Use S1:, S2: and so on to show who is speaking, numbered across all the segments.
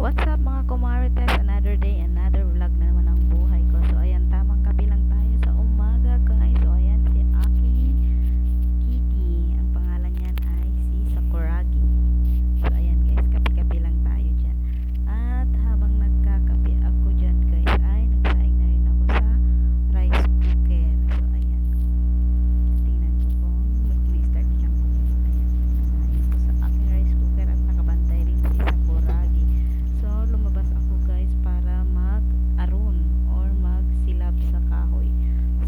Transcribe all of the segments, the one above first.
S1: What's up mga kumarites? Another day, another vlog na naman ang buhay ko. So ayan, tamang kape lang tayo sa umaga guys. So ayan, si aking kitty. Ang pangalan niyan ay si Sakuragi. So ayan guys, kape-kape lang tayo dyan. At habang nagkakape ako dyan guys, ay nagsaing na rin ako sa rice cooker. So ayan, tingnan ko kung may start na siyang cooking. Ayan, nasaing ko sa aking rice cooker at nakabantay rin si Sakuragi. So, lumabas ako guys para mag-aron or magsilab sa kahoy.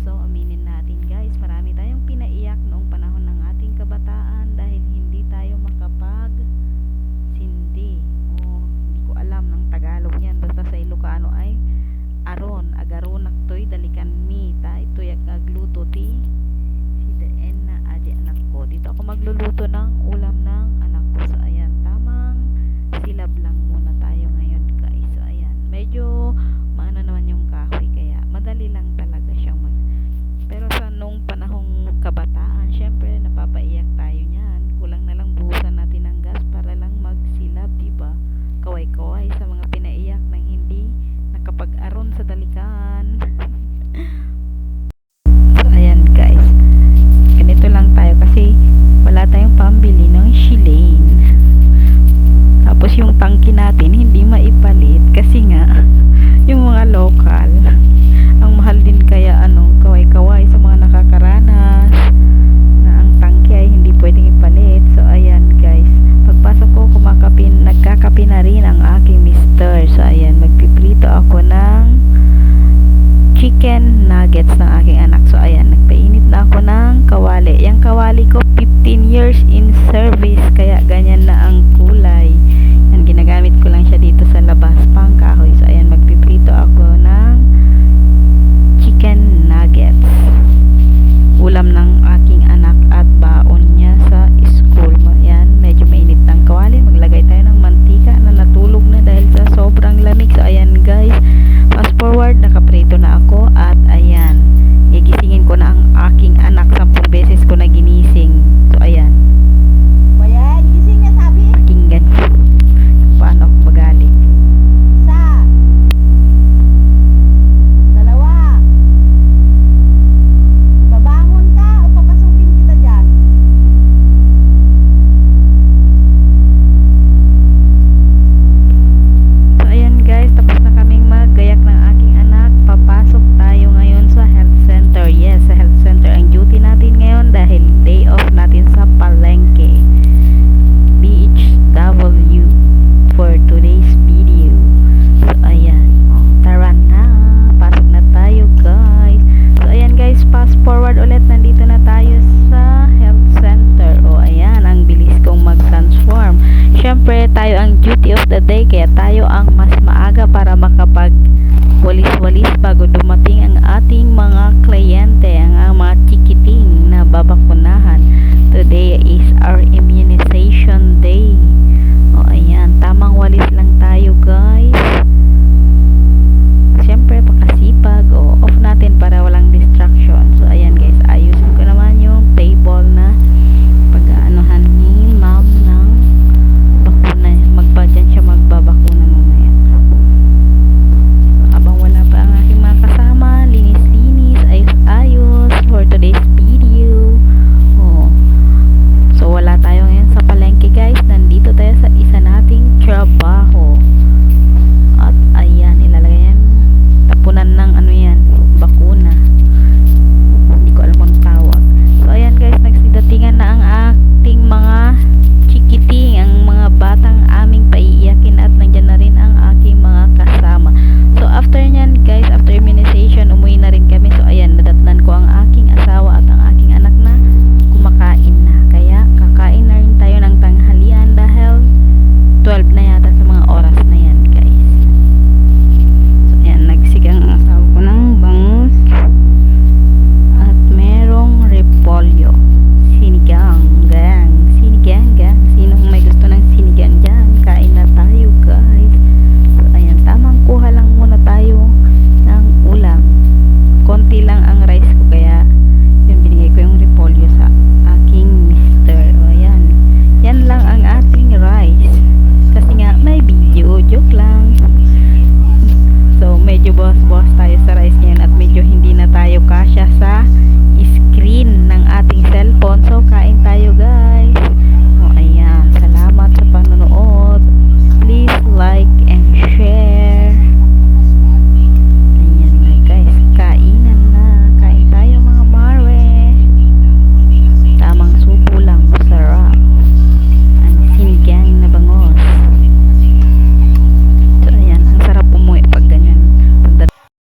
S1: So, aminin natin guys, marami tayong pinaiyak noong panahon ng ating kabataan dahil hindi tayo makapag-sindi. O, hindi ko alam ng Tagalog yan. Basta sa Ilocano ay aron, agaronak to'y dalikan mi. Ta, ito'y agluto ti. Si Daen na adi anak ko. Dito ako magluluto ng ulam ng anak ko. So, ayan, tamang silab lang muna tayo ngayon guys. So ayan, medyo maano naman yung kahoy kaya madali lang talaga siyang pero sa nung panahong kabataan, syempre napapaiyak tayo niyan. Kulang na lang buhusan natin ng gas para lang magsilab, diba? Kaway-kaway sa mga pinaiyak ng hindi nakapag-aron sa dalikan. So ayan guys, ganito lang tayo kasi wala tayong pambili ng shilane. Tapos yung tangke natin hindi maipalit kasi nga yung mga local ang mahal din kaya kaway-kaway sa mga nakakaranas na ang tangke ay hindi pwedeng ipalit. So ayan guys, pagpasok ko nagkakape na rin ang aking mister. So ayan, magpiprito ako ng chicken nuggets ng aking anak. So ayan, nagpainit na ako ng kawali. Yung kawali ko 15 years in service kaya ganyan na ang kulay. Yan, ginagamit ko lang siya dito sa labas pang kahoy. So ayan, magpiprito ako ng chicken nuggets, ulam ng aking anak at baon niya sa school. Ayan, medyo mainit ng kawali. Maglagay tayo ng mantika na natulog na dahil sa sobrang lamig. So ayan guys, fast forward, nakaprito na ako at ayan, gigisingin ko na ang aking anak. 10 beses ko na ginising. So ayan,
S2: Gising niya sabi.
S1: pakinggan paano ako magaling.
S2: Isa. Dalawa. Babangon ka o papasukin kita dyan?
S1: So ayan guys, tapos na kaming maggayak ng aking anak. Papasok tayo ngayon sa health center. Yes, sa health center ang duty natin ngayon dahil day off natin sa palengke. BHW for today's video. So ayan, tara na, pasok na tayo guys. So ayan guys, fast forward ulit, nandito na tayo sa health center. O ayan, ang bilis kong mag-transform. Syempre tayo ang duty of the day kaya tayo ang mas maaga para makapag walis-walis bago dumating ang ating mga kliyente, ang mga chikiting na babakunahan.